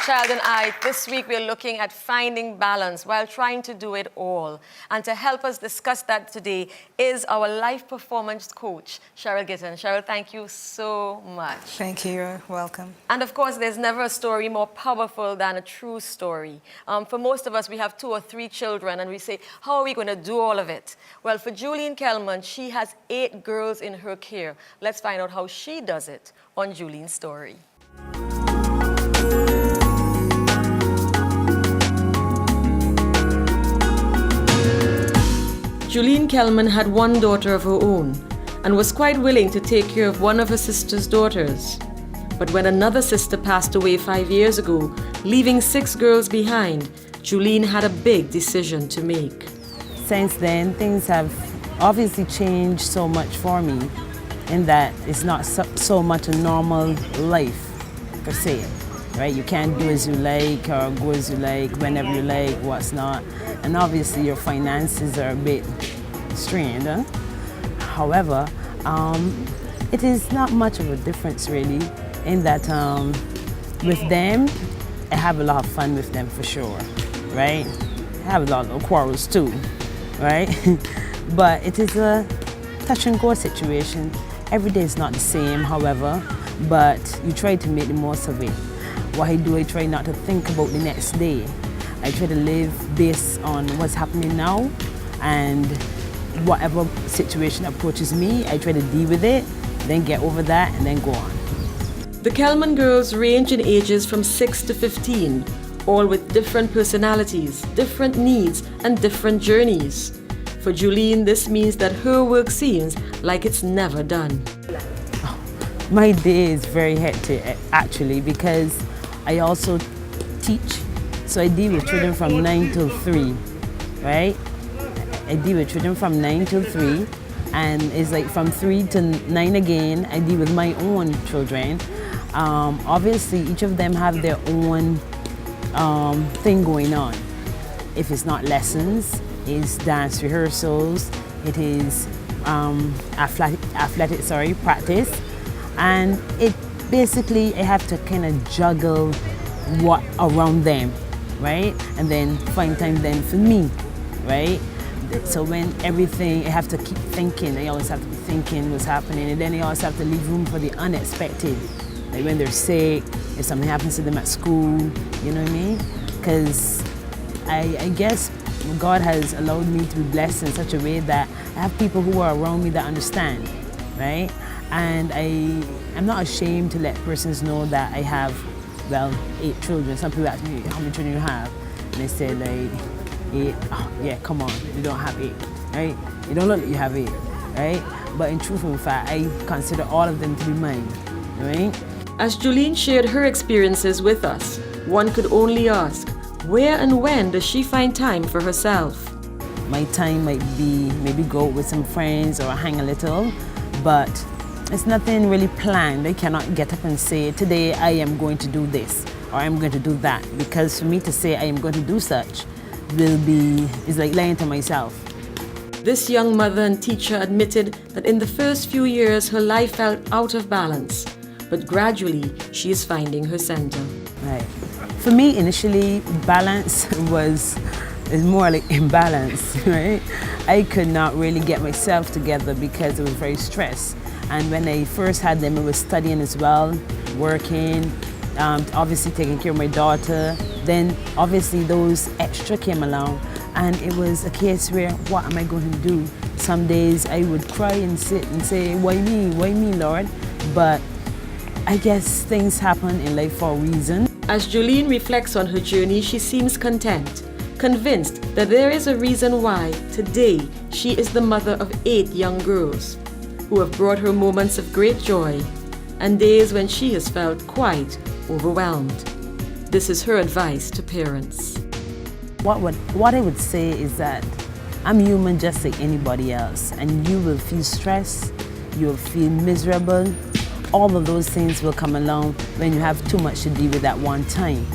Child and I, this week we're looking at finding balance while trying to do it all. And to help us discuss that today is our life performance coach, Cheryl Gitton. Cheryl, thank you so much. Thank you. You're welcome. And of course, there's never a story more powerful than a true story. For most of us, we have 2 or 3 children, and we say, how are we going to do all of it? Well, for Julene Kelman, she has 8 girls in her care. Let's find out how she does it on Julene's story. Julene Kelman had 1 daughter of her own and was quite willing to take care of one of her sister's daughters. But when another sister passed away 5 years ago, leaving 6 girls behind, Julene had a big decision to make. Since then, things have obviously changed so much for me in that it's not so much a normal life per se, right? You can't do as you like or go as you like, whenever you like, what's not. And obviously your finances are a bit strained. Huh? However, it is not much of a difference really in that with them, I have a lot of fun with them for sure, right? I have a lot of quarrels too, right? But it is a touch and go situation. Every day is not the same, however, but you try to make the most of it. What I do, I try not to think about the next day. I try to live based on what's happening now, and whatever situation approaches me, I try to deal with it, then get over that, and then go on. The Kelman girls range in ages from 6 to 15, all with different personalities, different needs, and different journeys. For Julene, this means that her work seems like it's never done. My day is very hectic actually because I also teach. So I deal with children from 9 till 3, right? I deal with children from 9 till 3, and it's like from 3 to 9 again, I deal with my own children. Obviously, each of them have their own thing going on. If it's not lessons, it's dance rehearsals, it is athletic practice, and it basically, I have to kind of juggle what around them, right? And then find time then for me, right? So when everything, I have to keep thinking, I always have to be thinking what's happening, and then I always have to leave room for the unexpected. Like when they're sick, if something happens to them at school, you know what I mean? Because I guess God has allowed me to be blessed in such a way that I have people who are around me that understand, right? And I'm not ashamed to let persons know that I have, well, 8 children. Some people ask me, how many children you have? And I say like, 8. Oh, yeah, come on, you don't have 8, right? You don't look like you have 8, right? But in truth and fact, I consider all of them to be mine, right? As Julene shared her experiences with us, one could only ask, where and when does she find time for herself? My time might be maybe go out with some friends or hang a little, but it's nothing really planned. I cannot get up and say, today I am going to do this or I'm going to do that, because for me to say I am going to do such is like lying to myself. This young mother and teacher admitted that in the first few years her life felt out of balance, but gradually she is finding her center. Right. For me, initially, balance is more like imbalance, right? I could not really get myself together because I was very stressed. And when I first had them, I was studying as well, working, obviously taking care of my daughter. Then obviously those extra came along, and it was a case where, what am I going to do? Some days I would cry and sit and say, why me, Lord? But I guess things happen in life for a reason. As Julene reflects on her journey, she seems content, convinced that there is a reason why today she is the mother of 8 young girls who have brought her moments of great joy and days when she has felt quite overwhelmed. This is her advice to parents. What I would say is that I'm human just like anybody else, and you will feel stressed, you will feel miserable. All of those things will come along when you have too much to deal with at one time.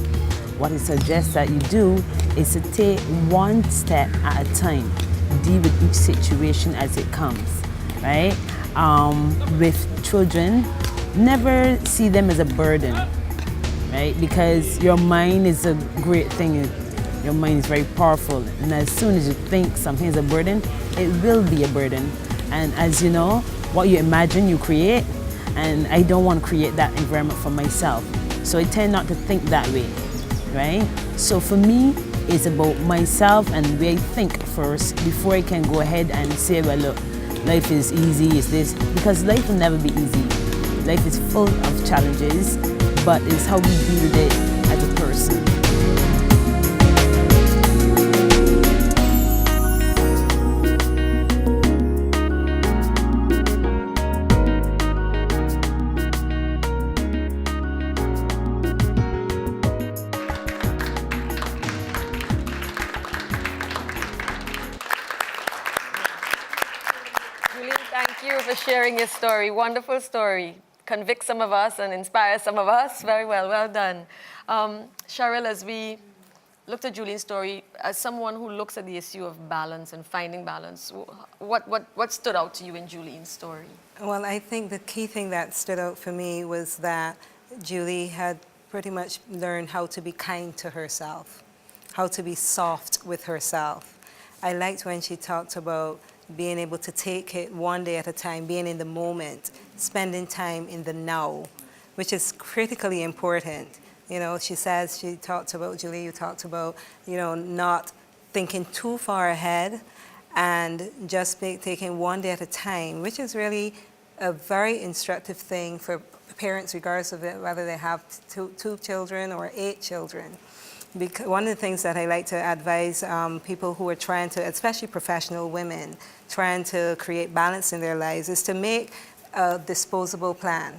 What I suggest that you do is to take one step at a time, deal with each situation as it comes, right? With children, never see them as a burden, right? Because your mind is a great thing. Your mind is very powerful. And as soon as you think something is a burden, it will be a burden. And as you know, what you imagine, you create. And I don't want to create that environment for myself. So I tend not to think that way, right? So for me, it's about myself and the way I think first before I can go ahead and say, well, look, life is easy, it's this. Because life will never be easy. Life is full of challenges, but it's how we deal with it as a person. Julene, thank you for sharing your story. Wonderful story. Convict some of us and inspire some of us. Very well, well done. Cheryl, as we looked at Julene's story, as someone who looks at the issue of balance and finding balance, what stood out to you in Julene's story? Well, I think the key thing that stood out for me was that Julie had pretty much learned how to be kind to herself, how to be soft with herself. I liked when she talked about being able to take it one day at a time, being in the moment, spending time in the now, which is critically important. You know, she talked about, Julie, you talked about, you know, not thinking too far ahead and just taking one day at a time, which is really a very instructive thing for parents, regardless of it, whether they have two children or 8 children. Because one of the things that I like to advise people who are trying to, especially professional women, trying to create balance in their lives, is to make a disposable plan.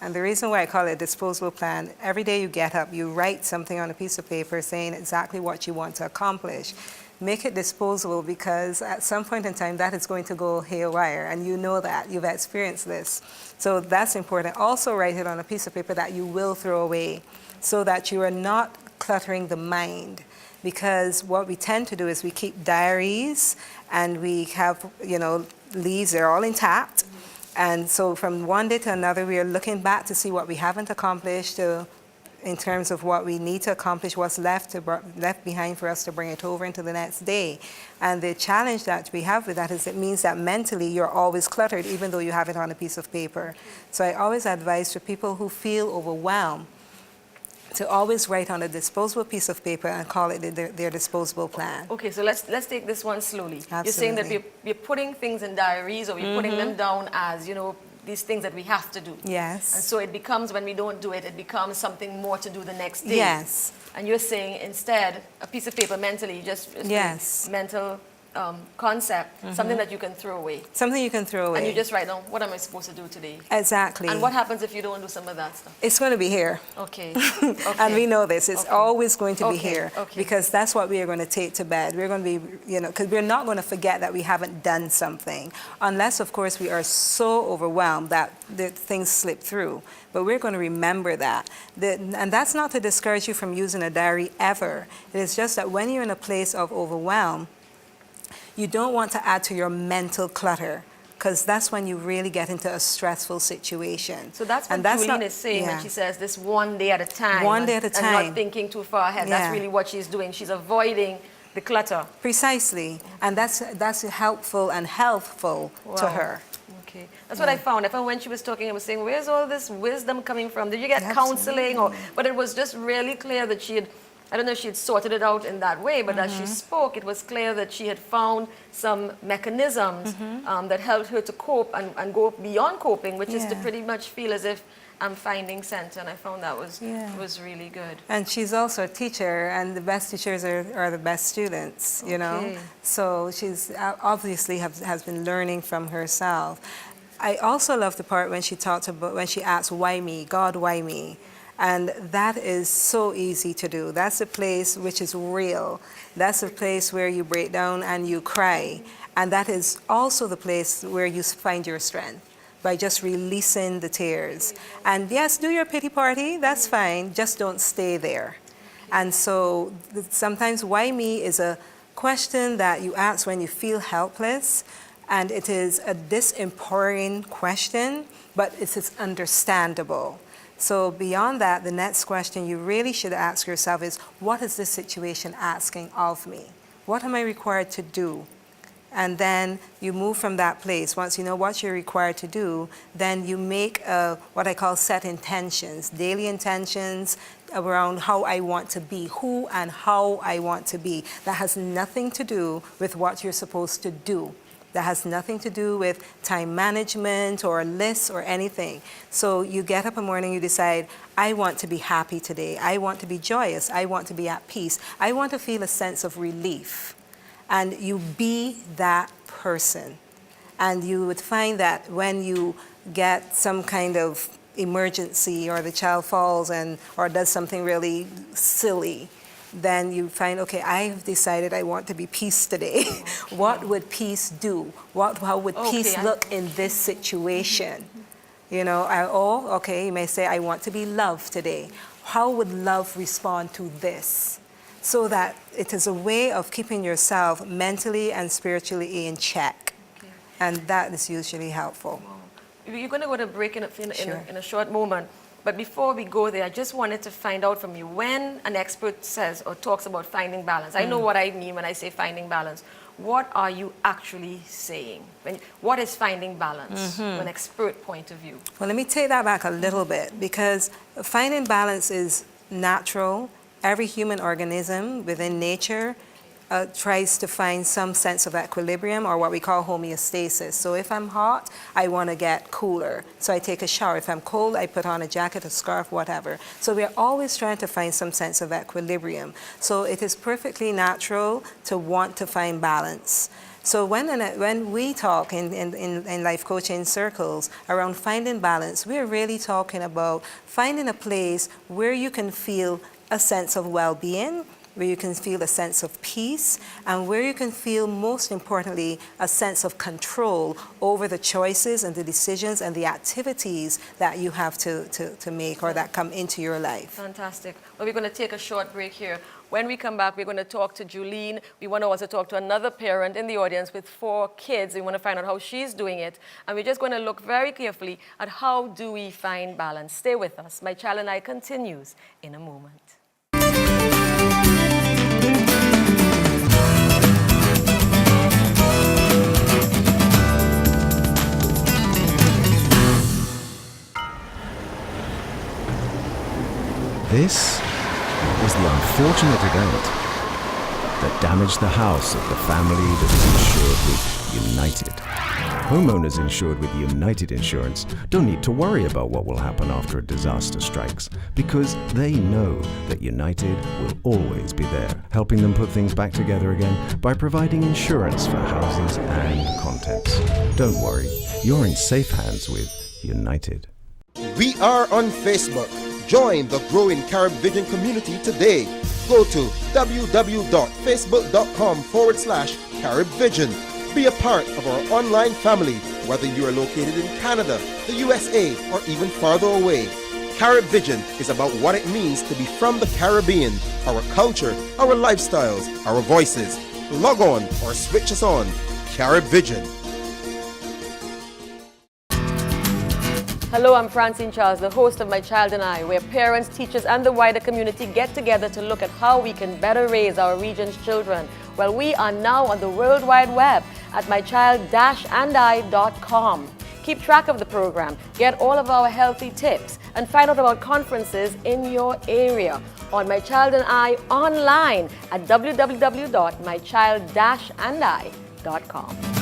And the reason why I call it a disposable plan, every day you get up, you write something on a piece of paper saying exactly what you want to accomplish. Make it disposable, because at some point in time that is going to go haywire, and you know that, you've experienced this. So that's important. Also write it on a piece of paper that you will throw away, so that you are not cluttering the mind. Because what we tend to do is we keep diaries and we have, you know, leaves, they're all intact. And so from one day to another, we are looking back to see what we haven't accomplished, in terms of what we need to accomplish, what's left behind for us to bring it over into the next day. And the challenge that we have with that is it means that mentally you're always cluttered, even though you have it on a piece of paper. So I always advise for people who feel overwhelmed to always write on a disposable piece of paper and call it their disposable plan. Okay, so let's take this one slowly. Absolutely. You're saying that we're putting things in diaries, or we're putting them down as, you know, these things that we have to do. Yes. And so it becomes, when we don't do it, it becomes something more to do the next day. Yes. And you're saying instead, a piece of paper mentally, just Yes. mental concept, something that you can throw away. Something you can throw away. And you just write down, what am I supposed to do today? Exactly. And what happens if you don't do some of that stuff? It's going to be here. Okay. And we know this. It's always going to be Okay. here. Okay. Because that's what we are going to take to bed. We're going to be, you know, because we're not going to forget that we haven't done something. Unless, of course, we are so overwhelmed that the things slip through. But we're going to remember that. And that's not to discourage you from using a diary ever. It is just that when you're in a place of overwhelm, you don't want to add to your mental clutter, because that's when you really get into a stressful situation. So that's what Julene is saying when she says this one day at a time. One day at a time. And not thinking too far ahead. Yeah. That's really what she's doing. She's avoiding the clutter. Precisely. And that's helpful and healthful to her. Okay. That's what I found. I found when she was talking, I was saying, where's all this wisdom coming from? Did you get counseling? But it was just really clear that she had, I don't know if she had sorted it out in that way, but as she spoke, it was clear that she had found some mechanisms that helped her to cope and go beyond coping, which is to pretty much feel as if I'm finding center. And I found that was really good. And she's also a teacher, and the best teachers are the best students, you know. So she's obviously has been learning from herself. I also love the part when she talked about, when she asked, why me? God, why me? And that is so easy to do. That's a place which is real. That's a place where you break down and you cry. And that is also the place where you find your strength, by just releasing the tears. And yes, do your pity party, that's fine, just don't stay there. And so sometimes why me is a question that you ask when you feel helpless, and it is a disempowering question, but it is understandable. So beyond that, the next question you really should ask yourself is, what is this situation asking of me? What am I required to do? And then you move from that place. Once you know what you're required to do, then you make what I call set intentions, daily intentions around how I want to be, who and how I want to be. That has nothing to do with what you're supposed to do. That has nothing to do with time management or lists or anything. So you get up in the morning, you decide, I want to be happy today. I want to be joyous. I want to be at peace. I want to feel a sense of relief. And you be that person. And you would find that when you get some kind of emergency or the child falls or does something really silly, then you find, okay, I've decided I want to be peace today. What would peace do? How would peace look in this situation? You know, okay, you may say, I want to be love today. How would love respond to this? So that it is a way of keeping yourself mentally and spiritually in check. Okay. And that is usually helpful. Wow. You're going to go to break in a short moment. But before we go there, I just wanted to find out from you, when an expert says or talks about finding balance, I know what I mean when I say finding balance. What are you actually saying? What is finding balance from an expert point of view? Well, let me take that back a little bit, because finding balance is natural. Every human organism within nature tries to find some sense of equilibrium, or what we call homeostasis. So if I'm hot, I want to get cooler. So I take a shower. If I'm cold, I put on a jacket, a scarf, whatever. So we're always trying to find some sense of equilibrium. So it is perfectly natural to want to find balance. So when we talk in life coaching circles around finding balance, we're really talking about finding a place where you can feel a sense of well-being, where you can feel a sense of peace, and where you can feel, most importantly, a sense of control over the choices and the decisions and the activities that you have to make or that come into your life. Fantastic. Well, we're going to take a short break here. When we come back, we're going to talk to Julene. We want to also talk to another parent in the audience with 4 kids. We want to find out how she's doing it. And we're just going to look very carefully at how do we find balance. Stay with us. My Child and I continues in a moment. This is the unfortunate event that damaged the house of the family that is insured with United. Homeowners insured with United Insurance don't need to worry about what will happen after a disaster strikes, because they know that United will always be there, helping them put things back together again by providing insurance for houses and contents. Don't worry, you're in safe hands with United. We are on Facebook. Join the growing Carib Vision community today. Go to www.facebook.com/Carib Vision. Be a part of our online family, whether you are located in Canada, the USA, or even farther away. Carib Vision is about what it means to be from the Caribbean, our culture, our lifestyles, our voices. Log on or switch us on. Carib Vision. Hello, I'm Francine Charles, the host of My Child and I, where parents, teachers, and the wider community get together to look at how we can better raise our region's children. Well, we are now on the World Wide Web at mychild-and-i.com. Keep track of the program, get all of our healthy tips, and find out about conferences in your area on My Child and I online at www.mychild-and-i.com.